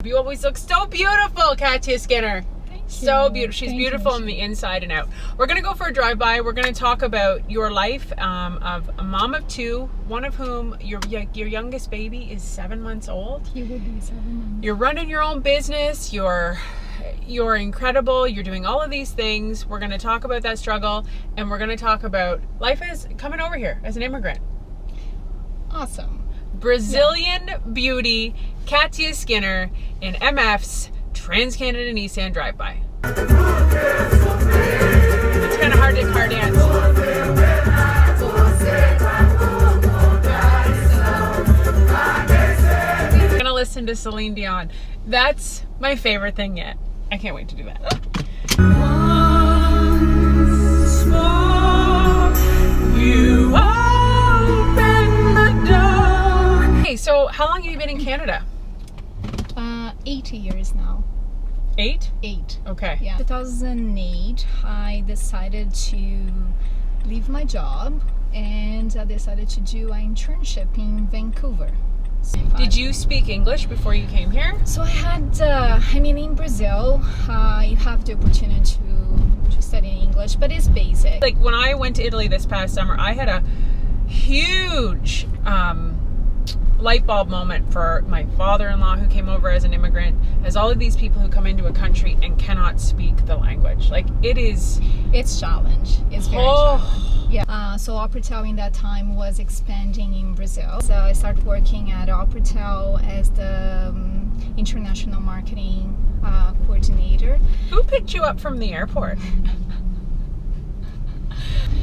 You always look so beautiful, Catia Skinner. So beautiful. She's beautiful on the inside and out. We're going to go for a drive-by. We're going to talk about your life of a mom of two, one of whom, your youngest baby is 7 months old. He will be 7 months. You're running your own business. You're incredible. You're doing all of these things. We're going to talk about that struggle, and we're going to talk about life as coming over here as an immigrant. Awesome. Brazilian beauty, Catia Skinner in MF's Trans-Canada Nissan drive-by. It's kind of hard to car dance. I'm gonna listen to Celine Dion. That's my favorite thing yet. I can't wait to do that. Once more, you open the door. Hey, so how long have you been in Canada? 80 years now. 8? 8. Okay. Yeah. 2008, I decided to leave my job and I decided to do an internship in Vancouver. Did you speak English before you came here? So I had, in Brazil, you have the opportunity to study English, but it's basic. Like when I went to Italy this past summer, I had a huge light bulb moment for my father-in-law who came over as an immigrant, as all of these people who come into a country and cannot speak the language. Like it's challenge. It's very challenging. Yeah. So Operatel in that time was expanding in Brazil. So I started working at Operatel as the international marketing coordinator. Who picked you up from the airport?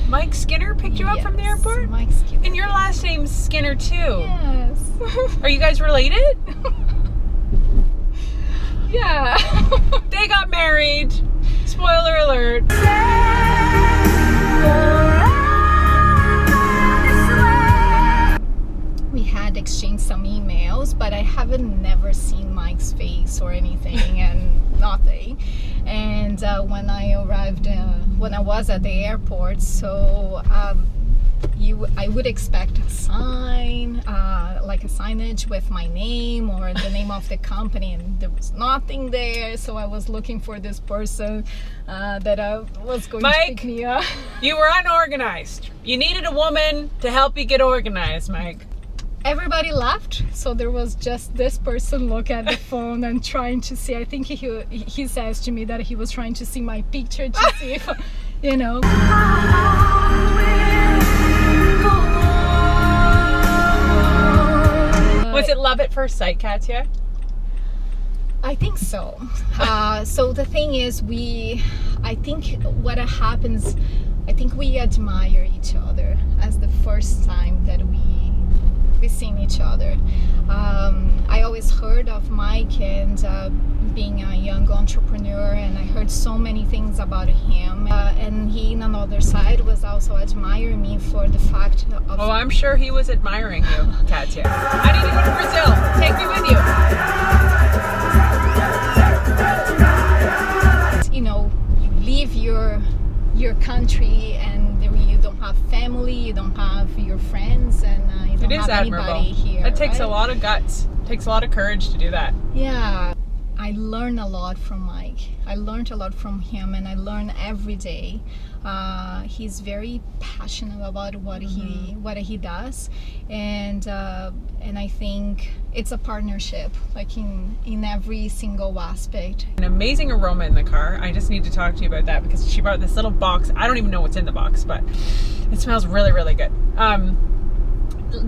Mike Skinner picked you up from the airport? Mike Skinner. And your last name's Skinner too. Yes. Are you guys related? Yeah. They got married. Spoiler alert. We had exchanged some emails, but I haven't never seen Mike's face or anything and nothing. And when I arrived, when I was at the airport, so I would expect a sign, like a signage with my name or the name of the company, and there was nothing there. So I was looking for this person that was going to pick me up. You were unorganized. You needed a woman to help you get organized, Mike. Everybody left, so there was just this person looking at the phone and trying to see. I think he says to me that he was trying to see my picture to see if, you know. Was it love at first sight, Catia? I think so. So the thing is, I think what happens, I think we admire each other as the first time that we've seen each other. I always heard of Mike and being a young entrepreneur, and I heard so many things about him, and he on the other side was also admiring me for the fact of... Oh, I'm sure he was admiring you, Catia. How did you go to Brazil? Take me with you. You know, you leave your country and you don't have family, you don't have your friends, and you don't have anybody here. It takes a lot of guts. It takes a lot of courage to do that. Yeah. I learned a lot from Mike. I learned a lot from him, and I learn every day. He's very passionate about what he does, and I think it's a partnership, like in every single aspect. An amazing aroma in the car. I just need to talk to you about that because she brought this little box. I don't even know what's in the box, but it smells really, really good.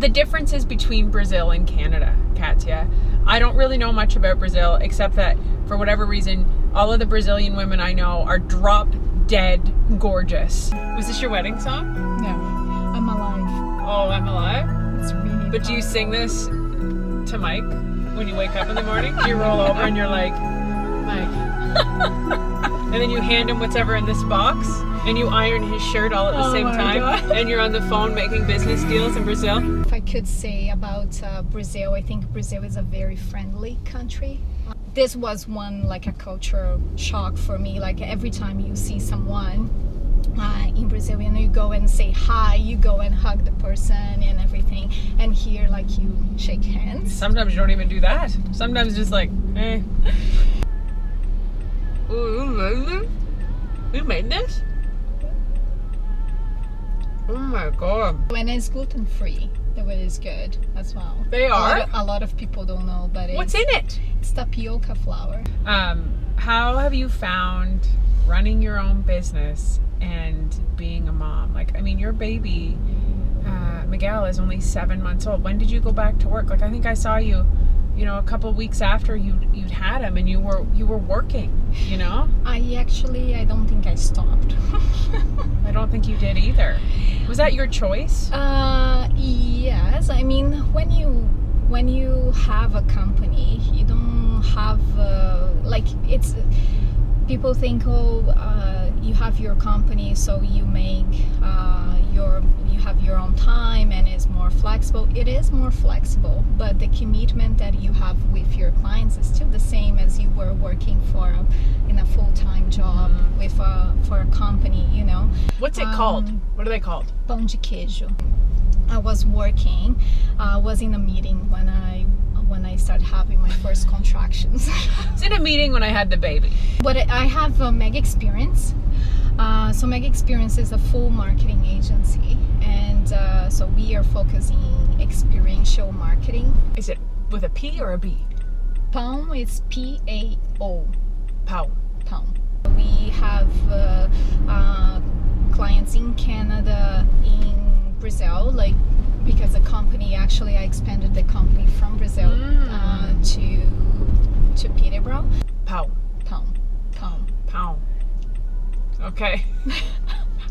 The differences between Brazil and Canada, Catia. I don't really know much about Brazil, except that for whatever reason, all of the Brazilian women I know are drop dead gorgeous. Was this your wedding song? No, I'm Alive. Oh, I'm Alive? It's really But do you sing this to Mike when you wake up in the morning? Do you roll over and you're like, Mike? And then you hand him whatever in this box, and you iron his shirt all at the same time, God. And you're on the phone making business deals in Brazil? If I could say about Brazil, I think Brazil is a very friendly country. This was like a culture shock for me. Like every time you see someone in Brazil, you go and say hi, you go and hug the person and everything, and here like you shake hands. Sometimes you don't even do that. Sometimes just like Hey. Ooh, you made this? Oh my god. And it's gluten free. That way is good as well. They are? A lot of people don't know, but What's in it? It's tapioca flour. How have you found running your own business and being a mom? Like, I mean, your baby, Miguel, is only 7 months old. When did you go back to work? Like, I think I saw you, a couple of weeks after you'd had him, and you were working, I don't think I stopped. I don't think you did either. Was that your choice? Yes. I mean, when you have a company, you don't have it's. People think, you have your company, so you make you have your own time and it's more flexible. It is more flexible, but the commitment that you have with your clients is still the same as you were working in a full-time job for a company. What's it called? What are they called? Pão de queijo. I was working. I was in a meeting when I started having my first contractions. I was in a meeting when I had the baby. But I have a Meg Experience. So Meg Experience is a full marketing agency, and so we are focusing experiential marketing. Is it with a P or a B? Pão is P-A-O. Pão. Pão. We have clients in Canada, in Brazil, because the company, actually I expanded the company from Brazil to Peterborough. Pão. Pão. Okay.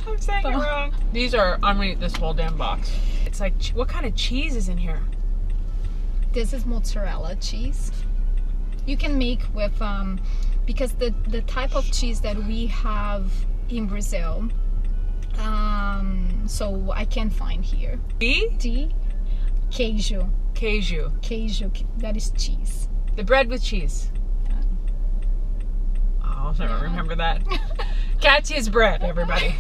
I'm saying it wrong. I'm gonna eat this whole damn box. It's like, what kind of cheese is in here? This is mozzarella cheese. You can make with, because the type of cheese that we have in Brazil, so I can't find here. D? Queijo. Queijo, that is cheese. The bread with cheese. I'll never remember that. Catia's bread, everybody.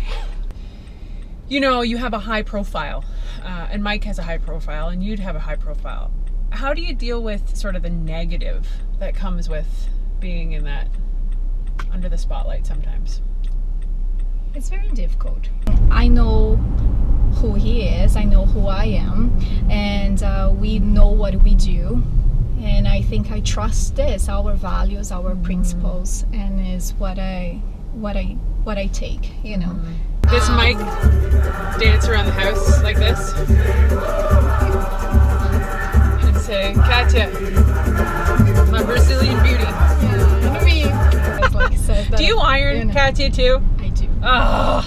You have a high profile, and Mike has a high profile, and you'd have a high profile. How do you deal with sort of the negative that comes with being in that, under the spotlight sometimes? It's very difficult. I know who he is, I know who I am, and we know what we do. And I think I trust this, our values, our principles, and is what I take, Does Mike dance around the house like this? And say, Catia, my Brazilian beauty. Yeah, do you iron, Catia, too? I do. Oh,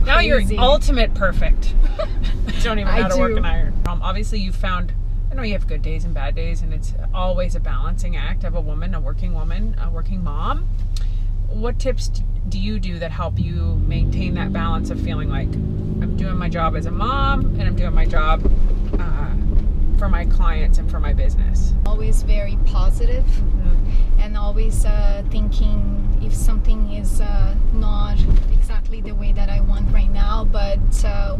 now you're ultimate perfect. I don't even know how to work an iron. Obviously, you found, I know you have good days and bad days, and it's always a balancing act of a working mom. What tips do you do that help you maintain that balance of feeling like I'm doing my job as a mom and I'm doing my job for my clients and for my business? Always very positive, and always thinking if something is not exactly the way that I want right now, but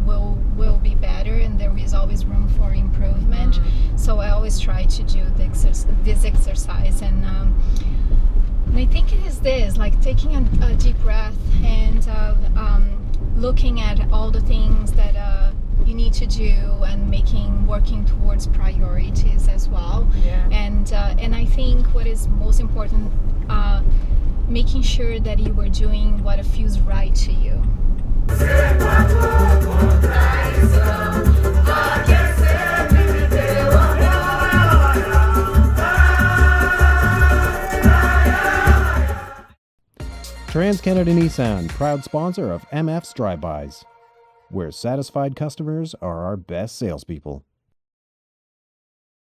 will be better, and there is always room for improvement. So I always try to do this exercise, and I think it is this, like taking a deep breath and looking at all the things that you need to do, and working towards priorities as well. Yeah. And I think what is most important, making sure that you are doing what feels right to you. TransCanada Nissan, proud sponsor of MF's Drive-Bys, where satisfied customers are our best salespeople.